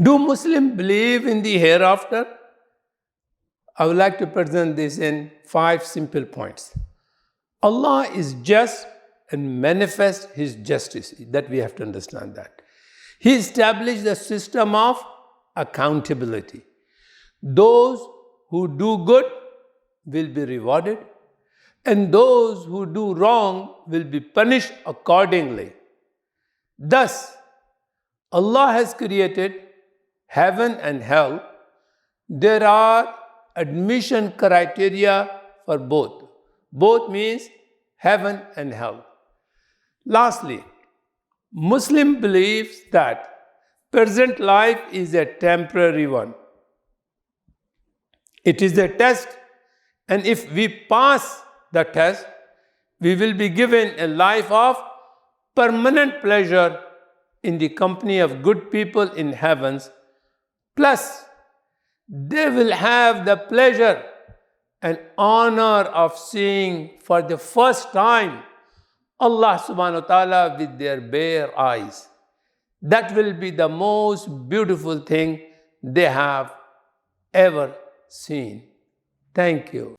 Do Muslims believe in the hereafter? I would like to present this in 5 simple points. Allah is just and manifests His justice. That we have to understand that. He established a system of accountability. Those who do good will be rewarded, and those who do wrong will be punished accordingly. Thus, Allah has created heaven and hell. There are admission criteria for both. Both means heaven and hell. Lastly, Muslim believes that present life is a temporary one. It is a test, and if we pass the test, we will be given a life of permanent pleasure in the company of good people in heavens. Plus, they will have the pleasure and honor of seeing for the first time Allah subhanahu wa ta'ala with their bare eyes. That will be the most beautiful thing they have ever seen. Thank you.